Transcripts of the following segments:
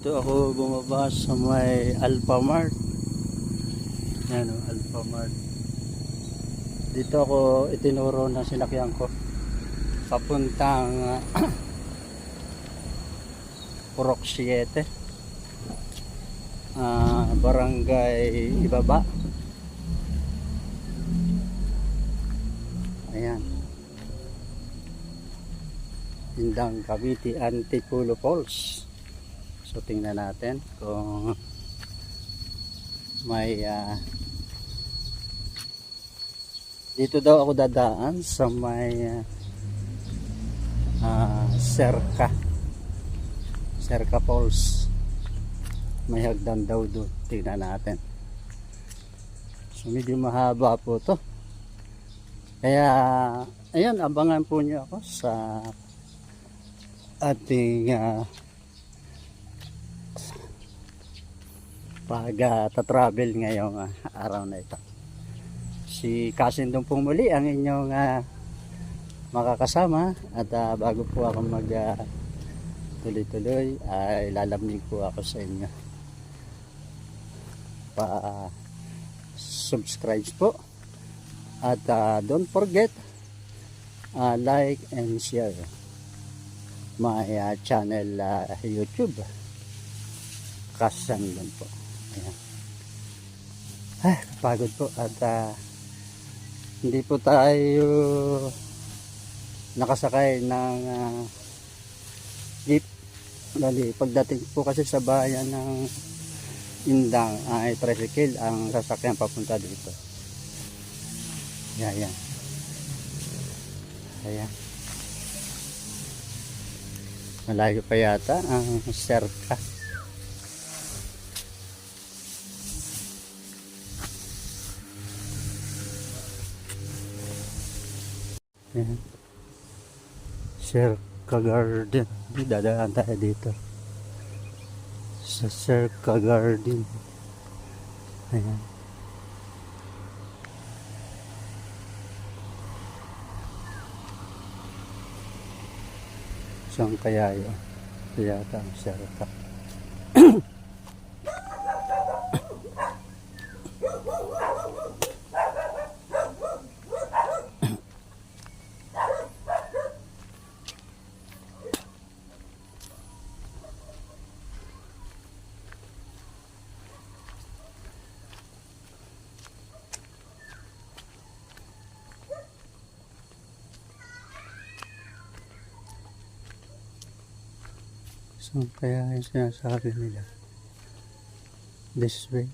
Dito ako bumaba sa may Alphamart. Yan o, Alphamart. Dito ako itinuro na sinakyan ko. Papuntang Purok 7. Barangay Ibaba. Ayan. Indang Cavite Antipolo Falls. So tingnan natin kung may dito daw ako dadaan sa may Serca Falls. May hagdan daw doon. Tingnan natin. So medyo mahaba po to. Kaya ayan, abangan po niyo ako sa ating pag-travel ngayong araw na ito. Si Kasindong pong muli ang inyong makakasama at bago po ako mag tuloy-tuloy ay lalamig po ako sa inyo. Subscribe po at don't forget like and share my channel YouTube Kasindong po. Ayan. Pagod po at hindi po tayo nakasakay ng jeep. Bali, pagdating po kasi sa bayan ng Indang ay tricycle ang sasakyan papunta dito. Ayan. Ayan. Malayo pa yata ang Serca. Ayan. Serca Garden. Dadaan tayo dito sa Serca Garden. Ayan. Saan kaya yun? Kaya ang Serca. So, kaya yung sinasabi nila this way.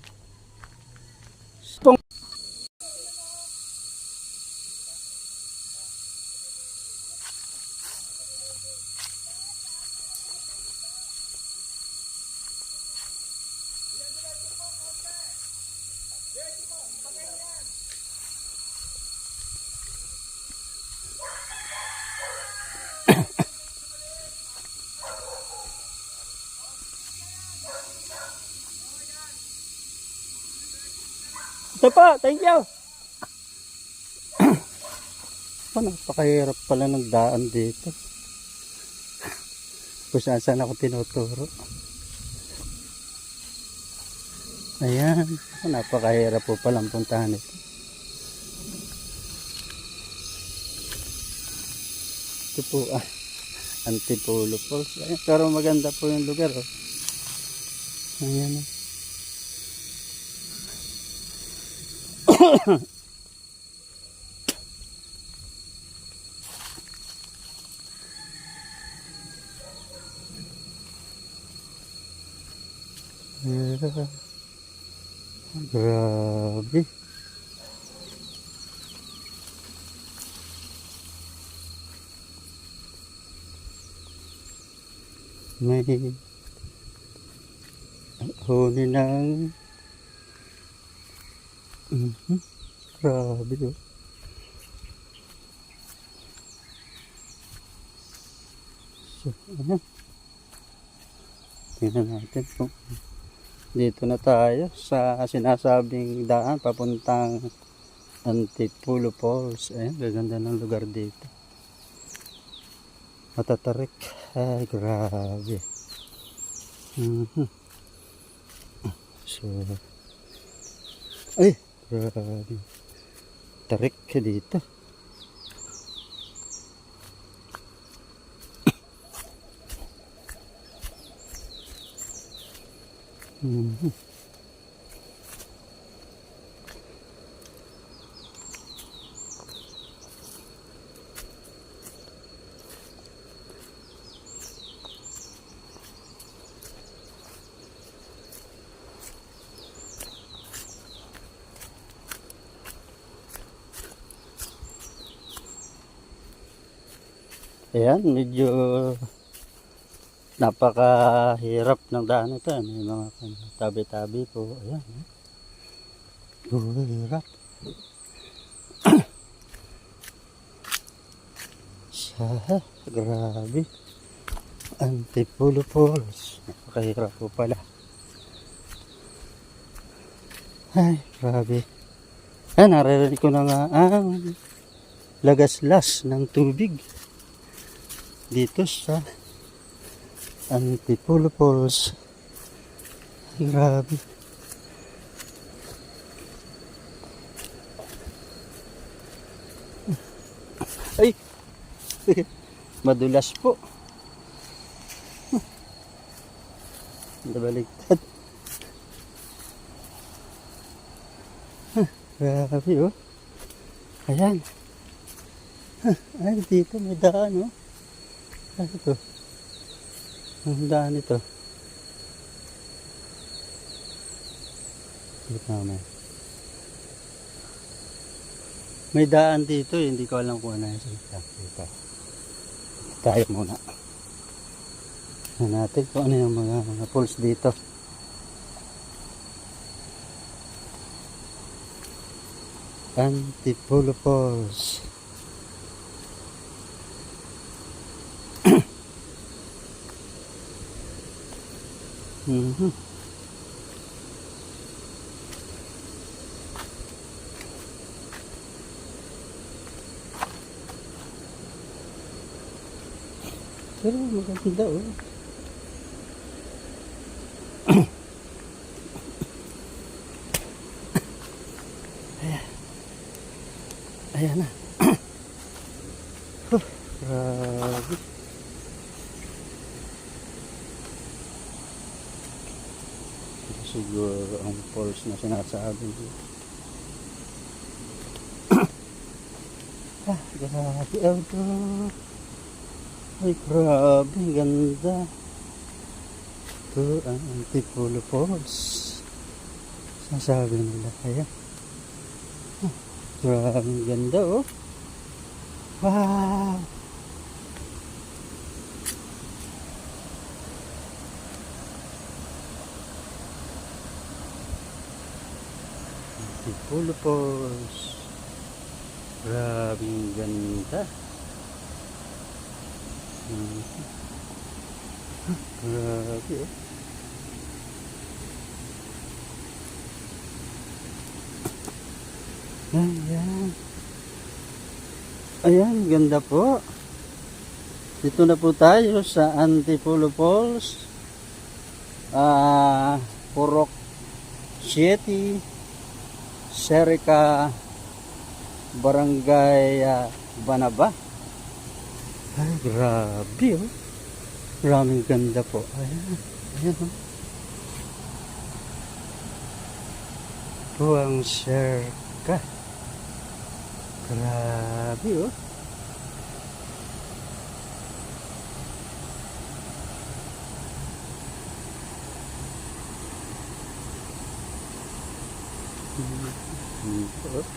Ito po, thank you. Napakahirap pala ng daan dito. Kung saan ako tinuturo. Ayan, napakahirap po palang puntahan ito. Ito po Antipolo Falls. Ayan, pero maganda po yung lugar. Oh. Ayan. Grabe. May huni ng grabe oh. So, tingnan natin kung dito na tayo sa sinasabing daan papuntang Antipolo Falls. Ayan, gaganda ng lugar dito. Matatarik. Ay, grabe. Mhm. So, ay, grabe. Tarik ka dito. Mhm. Ayan, medyo napakahirap ng daan ito. May mga tabi-tabi po. Ayan. Hirap. Sa, grabe. Antipolo Falls. Napakahirap po pala. Ay, grabe. Ayan, naririnig ko na nga ang lagaslas ng tubig dito sa Antipolo Falls. Ay, grabe. Ay, madulas po. Nabaliktad. Grabe oh. Ayan. Ay, dito may daan oh. Ay, ito. Ang daan ito. Dito naman. May daan dito eh. Hindi ko alam kung ano yung salita. Dito. Tayo muna. Tignan natin kung ano yung mga pools dito. Antipolo Falls. Mhm. Pero maganda oh. Ayan na. Grabe. Ito siguro ang falls na sinasabi ko. Grabe. Ay, grabe. Ganda. Ito ang Antipolo Falls. Sinasabi nila. Ayan. Grabe ganda oh. Wow. Antipolo Falls. Grabe ganda. Grabe oh. Ayan. Ayan, ganda po. Dito na po tayo sa Antipolo Falls. Purok City, Serica, Barangay Banaba. Ay, grabe oh. Maraming ganda po. Ayan. Ayan oh. Ito ang Serica. Grabe oh. Ito oh.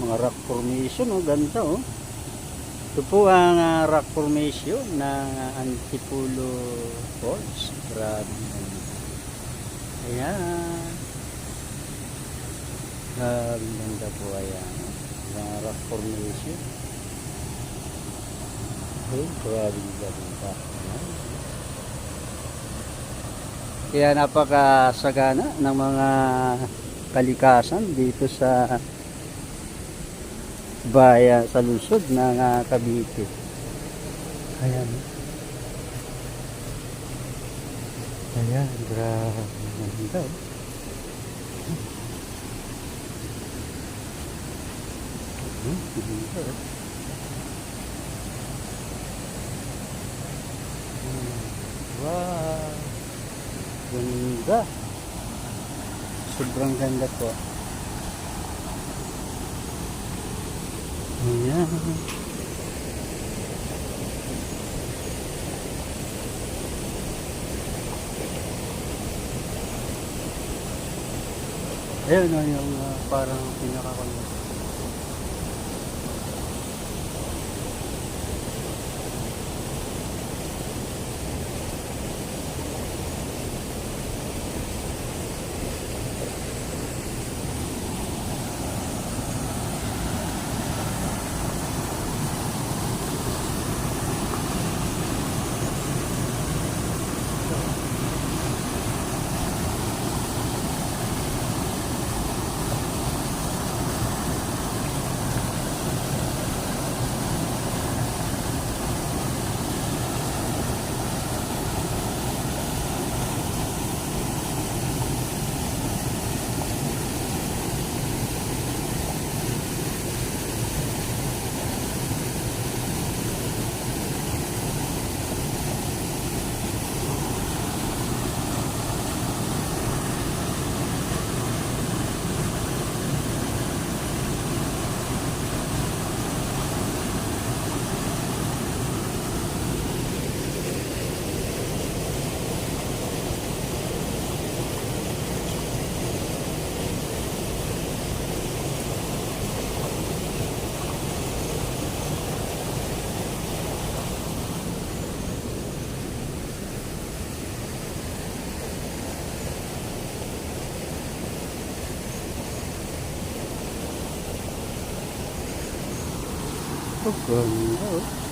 Mga rock formation oh, ganda oh. Ito po ang rock formation ng Antipolo Falls. Grabe. Ayan. Grabe ganda po, ayan. Ang rock formation. Okay, grabe ganda. Ayan. Kaya napakasagana ng mga kalikasan dito sa bayan, sa lungsod ng Cavite. Ayan. Ayan, grabe ganda. Wow, ganda, sobrang ganda po. Ayan. Ayun o, yung parang pinakakulit. Oh, ganda oh.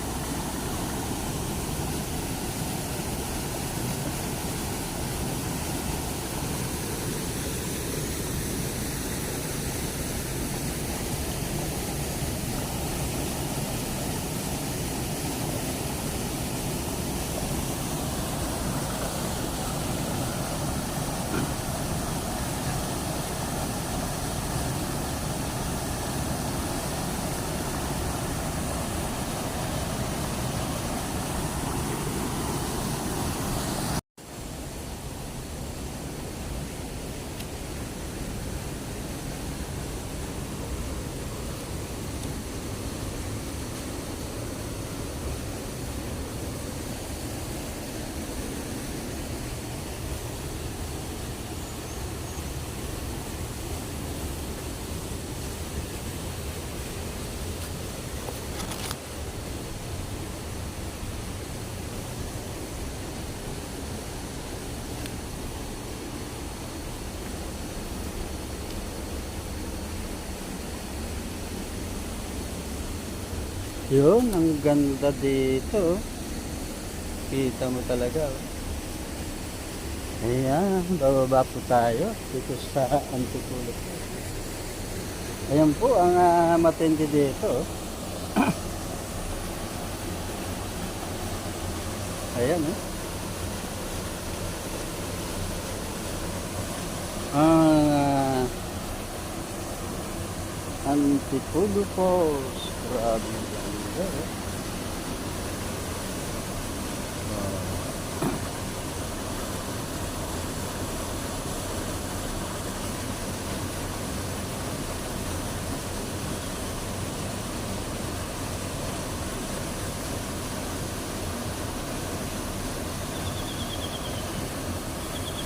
Yun, ang ganda dito. Kita mo talaga. Ayan, bababa po tayo dito sa Antipolo. Ayan po ang matindi dito. Ayan Antipolo Falls. Grabe ganda.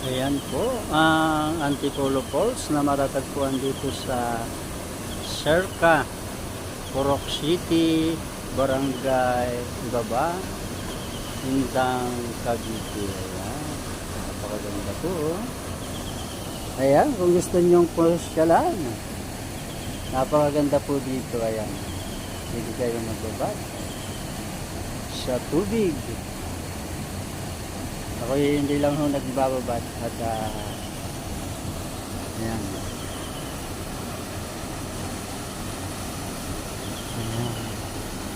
Ayan po ang Antipolo Falls na matatagpuan dito sa Serca, Purok City, Barangay Ibaba, Sintang, Cavite. Ayan. Napakaganda po. Oh. Ayan, kung gusto nyong pasyalan, napakaganda po dito. Ayan. Hindi kayo magbabad sa tubig. Ako hindi lang ho nagbababad at ayan. Ayan.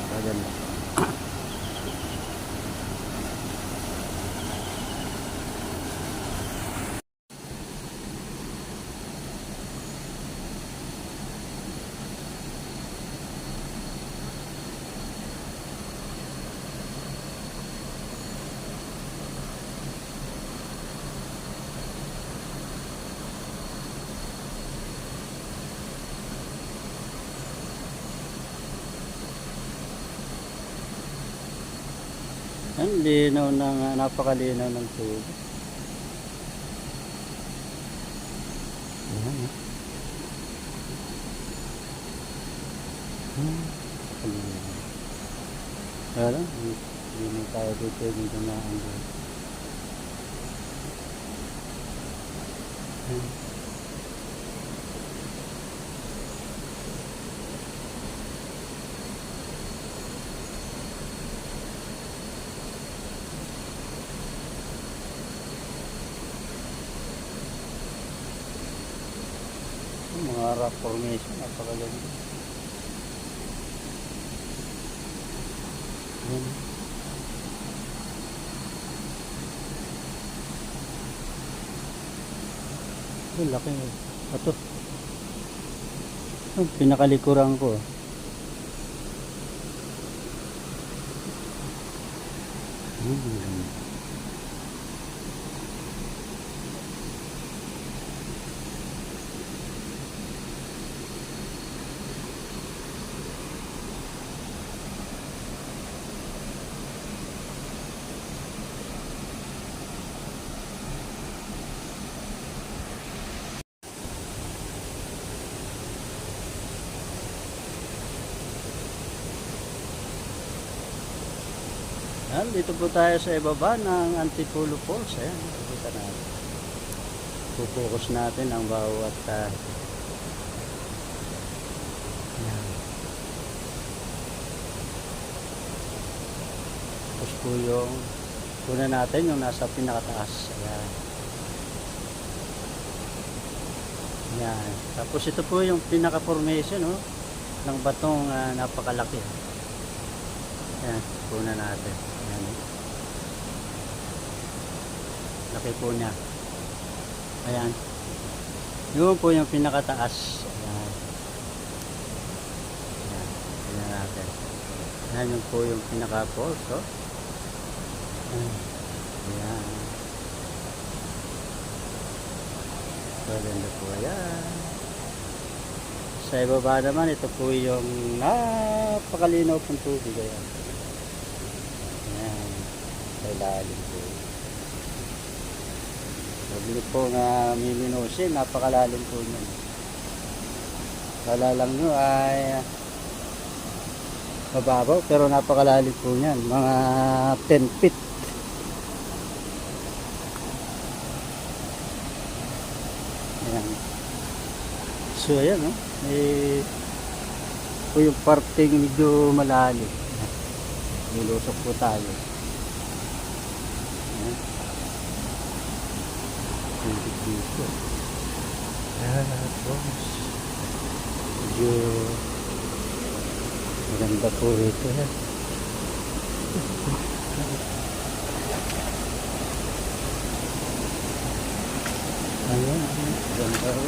Napakaganda. Ang linaw ng napakalinaw ng tubig. Ayan. Pero hindi na tayo dito yung dumaan doon. Mga rock formation, napakaganda. Ayan. Ay, laki. Ito. Ang pinakalikuran ko. Ayan, dito po tayo sa ibaba ng Antipolo Falls. Ayan, nakikita natin. Pupokus natin ang bawat ayan. Tapos po yung una natin yung nasa pinakataas. Ayan. Ayan. Tapos ito po yung pinaka-formation ng batong napakalaki. Ayan, una natin. Ayan. Laki po niya. Ayan. Yun po yung pinakataas. Ayan. Ayan. Ayan natin. Ayan yung po yung pinaka-falls. Ayan. Ayan. Maganda po. Ayan. Sa ibaba naman, ito po yung napakalinaw pong tubig. Ayan. Ayan. Sa ilalim po. Sabi po nga miminusin, napakalalim po niyan. Kala lang nyo ay mababaw, pero napakalalim po niyan. Mga 10 feet. Ayan. So ayan, may po yung parting medyo malalim. Nilusok po tayo. Ayan. Dito. Medyo maganda po ito. Ayan, ganda po.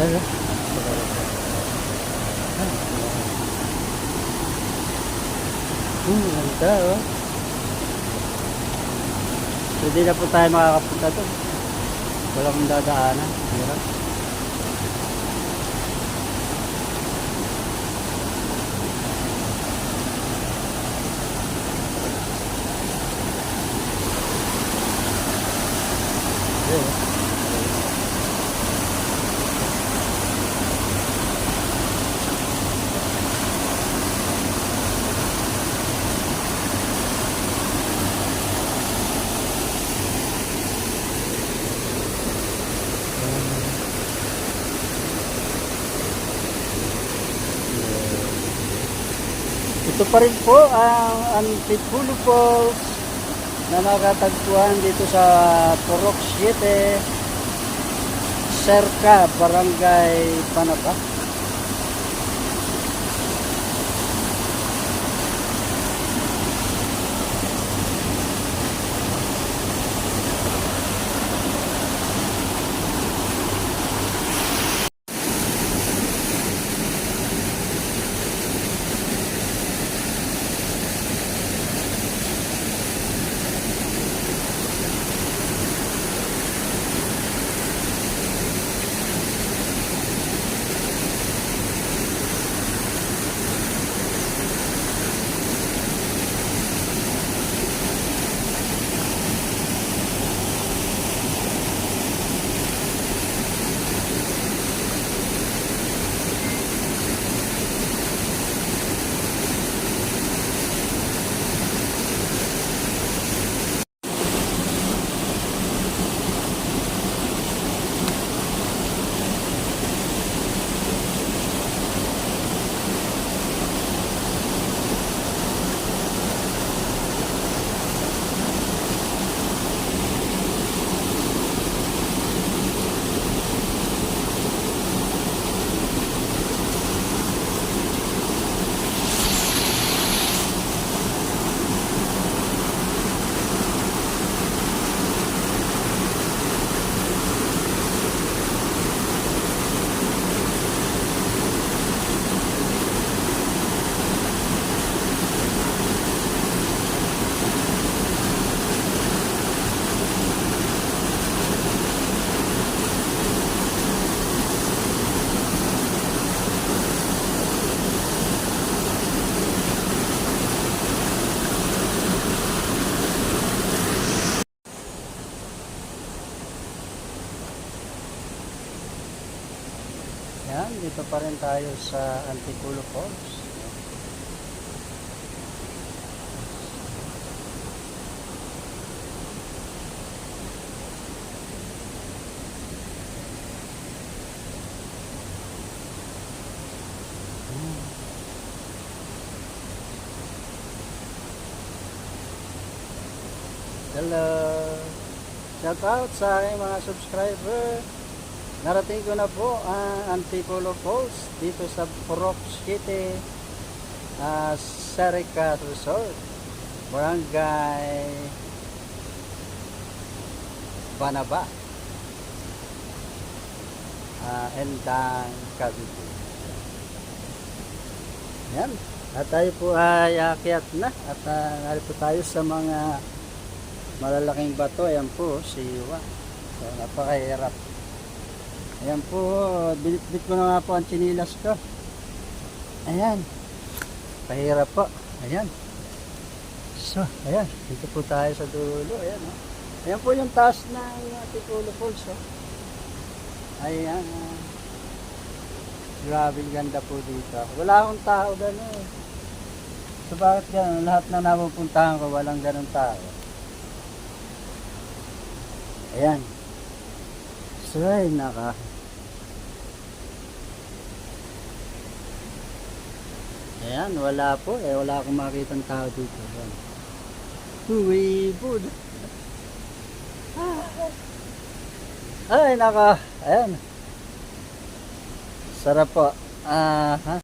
Dala. Ganda oh. Pwede na po tayo makakapunta doon. Walang dadaanan. Hirap. Ito pa rin po ang Antipolo Falls na nakatagpuan dito sa Purok 7, Serca, Barangay Panaba. Yan, dito pa rin tayo sa Antipolo Falls. Hello! Shout out sa aking mga subscriber. Narating ko na po ang Antipolo Falls dito sa Purok City, Serca Resort, Barangay Panaba, Endang, Cavite. Yan. At tayo po ay aakyat na at narito tayo sa mga malalaking bato. Ayan po, siwa. So, napakahirap. Ayan po, binitbit ko na nga po ang chinilas ko. Ayan. Pahirap po. Ayan. So, ayan. Dito po tayo sa dulo. Ayan, oh. Ayan po yung taas ng Antipolo Falls. Oh. Ayan. Grabe ganda po dito. Wala akong tao gano'n. So, bakit gano'n? Lahat na napupuntahan ko, walang gano'ng tao. Ayan. So, ay, ayan, wala po eh. Wala akong makitang tao dito. Ayan. Uy, bud. Ay, ayan. Sarap po. Ha?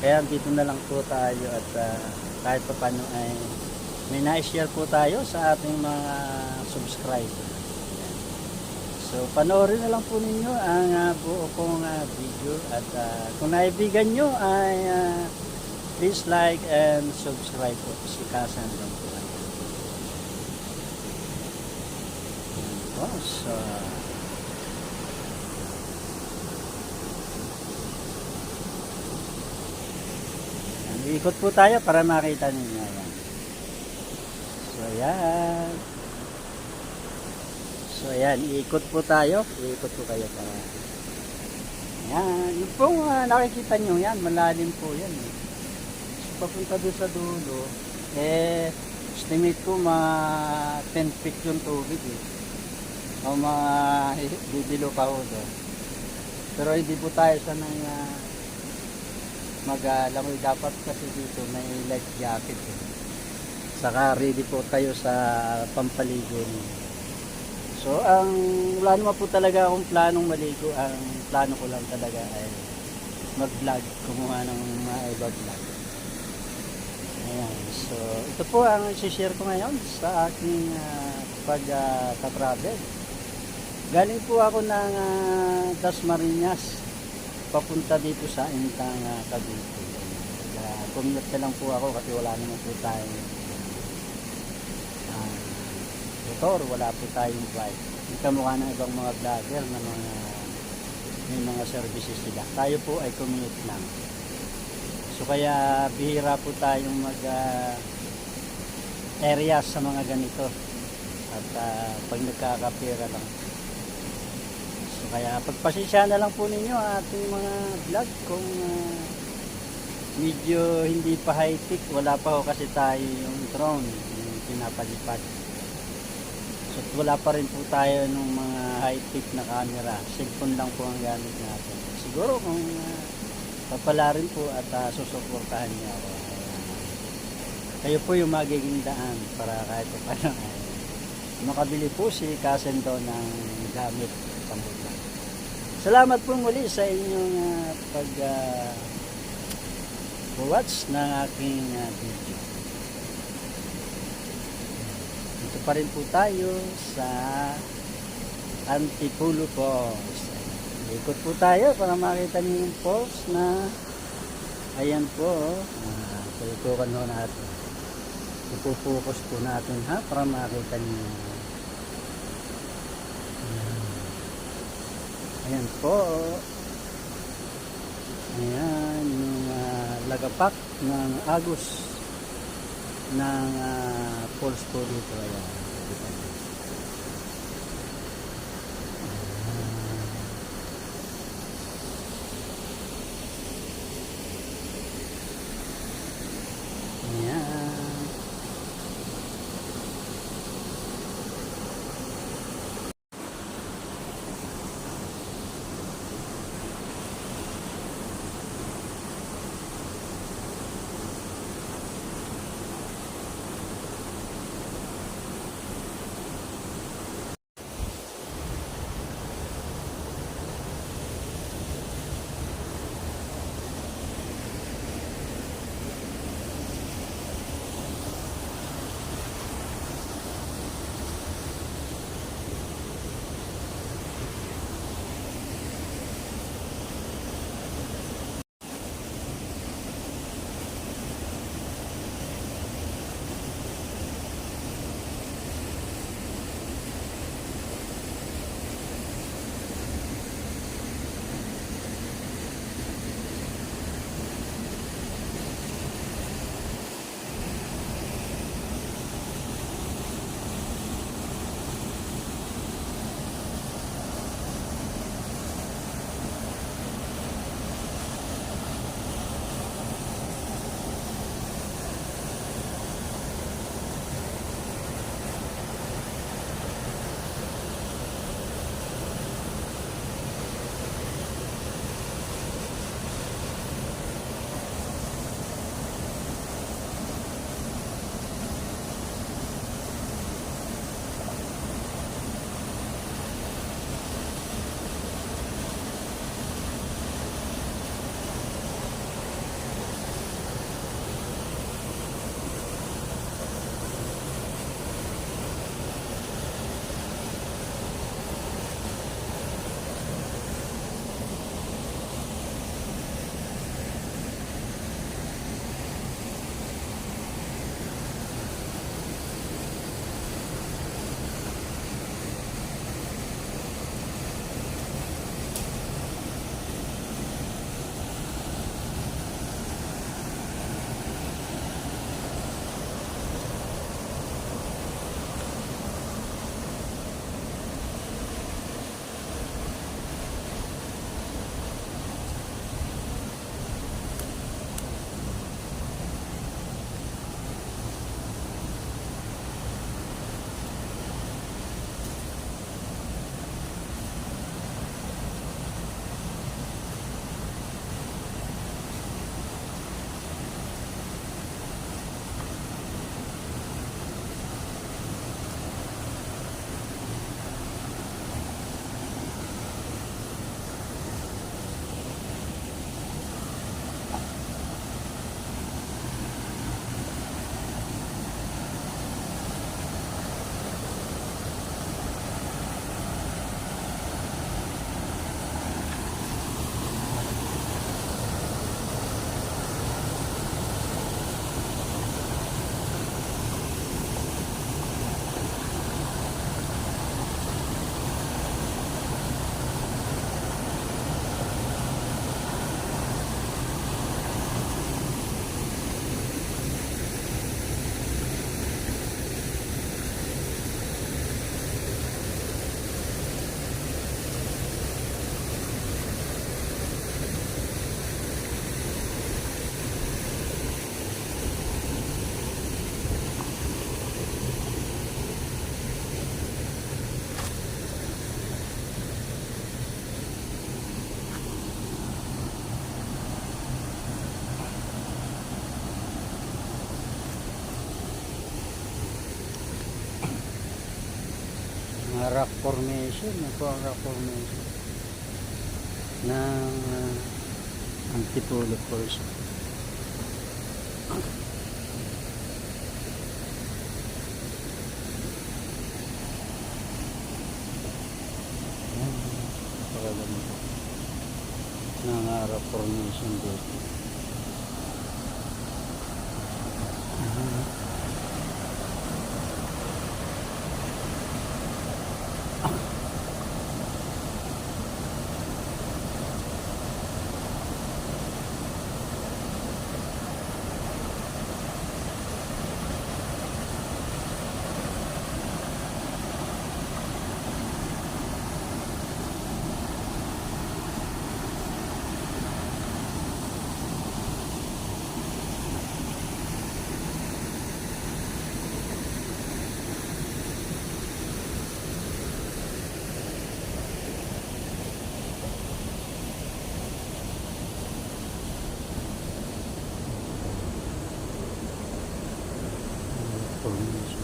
Kaya dito na lang po tayo at kahit pa paano ay may na-share po tayo sa ating mga subscriber. So panoorin na lang po ninyo ang buo kong video at kung naibigan nyo ay please like and subscribe po si Kasan lang po. So ikot po tayo para makita ninyo yan. So ayan. So ayan, iikot po tayo. Iikot po kayo para. Ayan, yung pong nakikita nyo yan, malalim po yan. So papunta doon sa dulo, estimate ko mga 10 feet yung tubig o mga bibilo pa ho doon. Pero hindi po tayo sanay mag-langoy. Dapat kasi dito may life jacket saka ready po tayo sa pampaligo. So wala naman po talaga akong planong maligo. Ang plano ko lang talaga ay mag-vlog, kumuha ng mga iba vlog. Ayan, so ito po ang i-share ko ngayon sa aking pag-travel. Galing po ako ng Dasmariñas papunta dito sa Intang, Cavite. Commute na lang po ako kasi wala naman po tayong motor, wala po tayong bike. Hindi kamukha ng ibang mga vlogger na may mga services sila. Tayo po ay commute lang. So kaya bihira po tayong mag areas sa mga ganito. At pag nagkakapira lang. Kaya pagpasensya na lang po ninyo ang ating mga vlog kung medyo hindi pa high-tech. Wala pa ho kasi tayo yung drone, yung pinapalipad. So wala pa rin po tayo ng mga high-tech na camera. Cellphone lang po ang gamit natin. Siguro kung papala rin po at susuportahan niyo ako. Kayo po yung magiging daan para kahit pa paano makabili po si Kasendo ng gamit pambutla. Salamat po muli sa inyong pag-watch ng aking video. Dito pa rin po tayo sa Antipolo Falls. Ikot po tayo para makita niyo yung falls na ayan po. Tutukan ho natin. Ipupokus po natin para makita niyo. Ayan po. Ayan yung lagapak ng agos ng falls po dito. Ayan. rock formation. Yan po ang rock formation ng Antipolo Falls. Yan, napakaganda ng rock formation dito. Formation.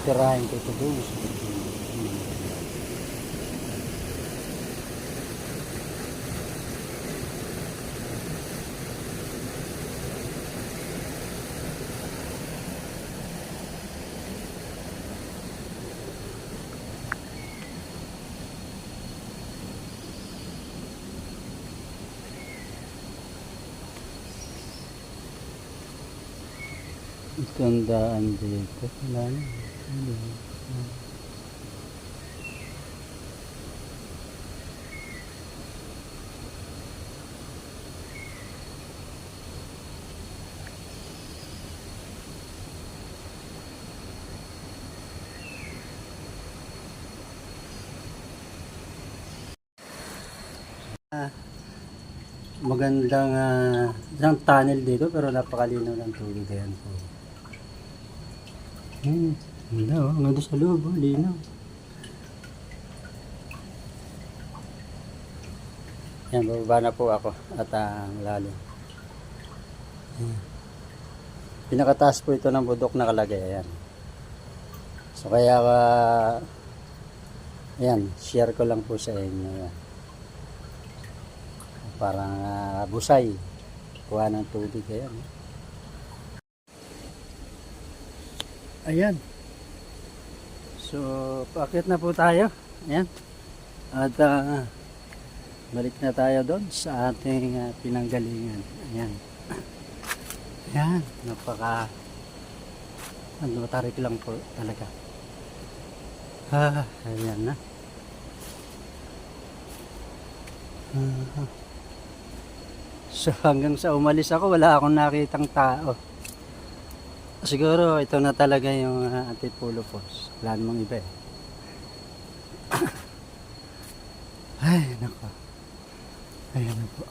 Tirahin ko ito doon. Ito ang daan dito. Wala na. Magandang isang tunnel dito pero napakalinaw ng tubig. Ayan po. Ganda oh, ang ganda sa loob oh, linaw. Yan, bababa na po ako at ang lalim. Pinakataas po ito ng bundok na kalagay. Ayan. So kaya ayan, share ko lang po sa inyo. Ayan. Parang busay. Kuha ng tubig. Ayan. Ayan. So, paakyat na po tayo. Ayan. At balik na tayo doon sa ating pinanggalingan. Ayan. Ayan. Napaka matarik lang po talaga. Ayan na. So, hanggang sa umalis ako, wala akong nakitang tao. Siguro ito na talaga yung Antipolo Falls. Wala namang iba eh. Ay, nako. Ayan na po.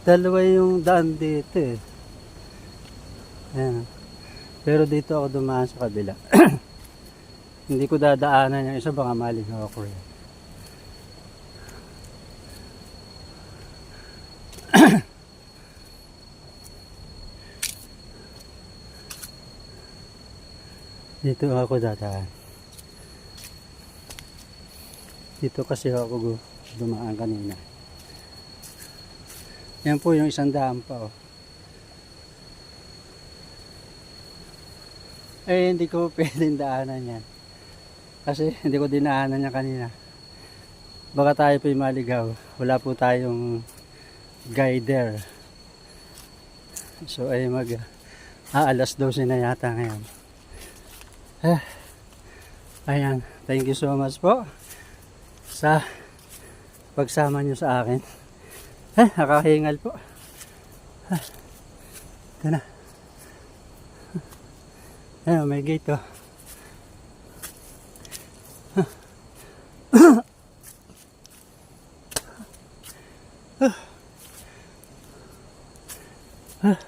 Dalawa yung daan dito eh. Ayan. Pero dito ako dumaan sa kabila. Hindi ko dadaanan yung isa, baka maling ako rin. Dito ako dadaan. Dito kasi ako dumaan kanina. Yan po yung 100 pa oh. Eh hindi ko pwedeng daanan yan. Kasi hindi ko dinaanan yan kanina. Baka tayo po'y maligaw. Wala po tayong guider. So ay alas 12 na yata ngayon. Ayan. Thank you so much po sa pagsama nyo sa akin. Nakahingal po. Ito na. Ayan, may gate oh.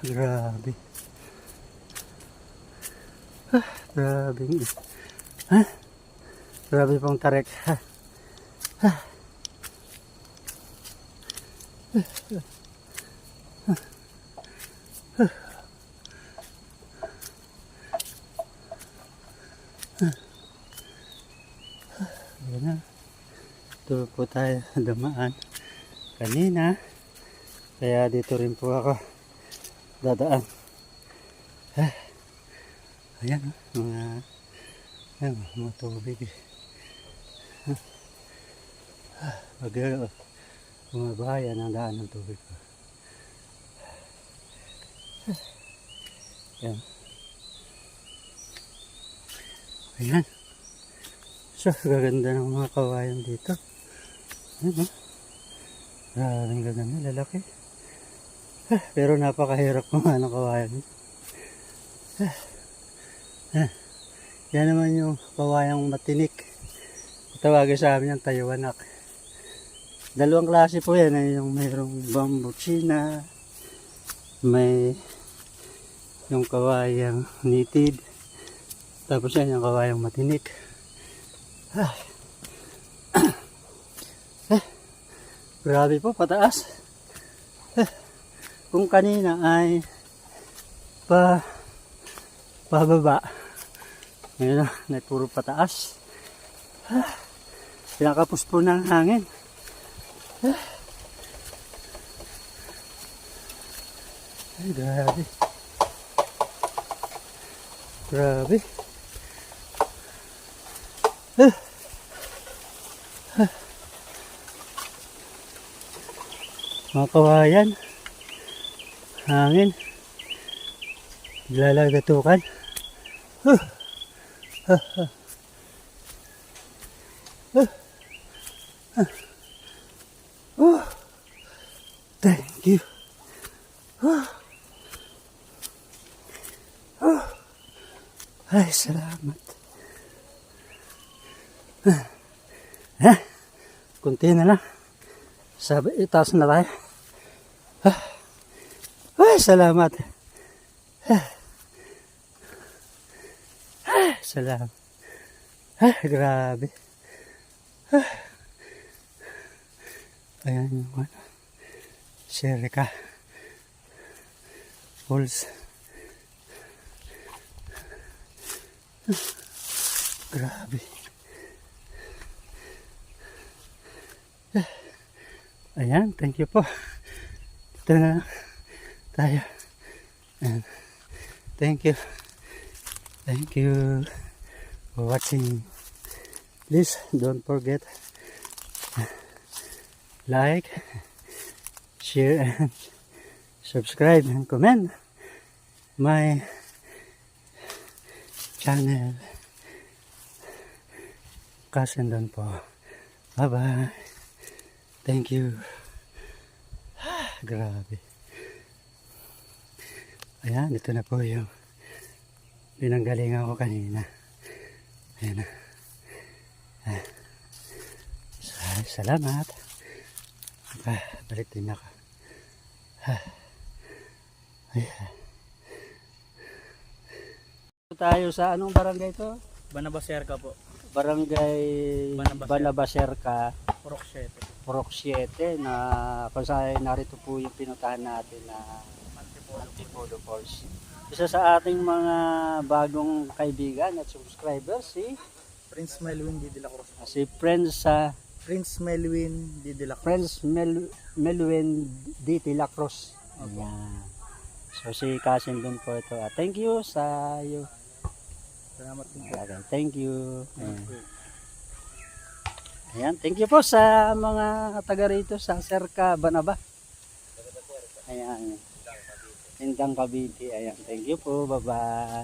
Grabe. Grabe. Grabe pong tarik. Ayan na. Ito po tayo dumaan kanina. Kaya dito rin po ako dadaan. Ayan, mga tubig. Pag bumabaya ng daan ng tubig ko. Ayan. Ayan. So, gaganda ng mga kawayan dito. Ayan, maraming gaganda, lalaki. Pero napakahirap mga ng kawayan. Yan naman yung kawayang matinik. Tawagin sa amin yung Taiwanak. Dalawang klase po yan. Yung mayroong bambuchina, may yung kawayang native, tapos yan yung kawayang matinik. Grabe po, pataas. Kung kanina ay pababa, ngayon na puro pataas. Pinakapos po ng hangin. Ay, grabe. Grabe. Mga kawayan, hangin, lalagatukan. Thank you. Ay, salamat. Kunti na lang. Sabi, itaas na tayo. Ay, salamat. Salamat. Grabe. Ayan yung ano. Sherika Falls. Grabe. Ayan, thank you po. Dito na tayo. And thank you. Thank you for watching. Please don't forget like, share, and subscribe and comment my channel. Kasandon po. Bye bye. Thank you. Grabe. Ayan, ito na po yung pinanggalingan ko kanina. Ayan na. Salamat. Balik din ako. Ayan. Tayo sa anong barangay to? Banabaserka po. Barangay Banabaserka. Purok 7 na kung saan narito po yung pinuntahan natin na Antipolo Falls. Isa sa ating mga bagong kaibigan at subscribers si Prince Melwin D. De La Cruz. si Prince Prince Melwin de la Cruz. Friends Melwin D. De La Cruz. Ayan. So si Cousin dun po ito. Thank you sa iyo. Salamat din po. Okay, thank you. Ayan. Ayan, thank you po sa mga taga rito sa Serca Banaba. Ayan. Indang Cavite. Ayan, thank you po. Bye-bye.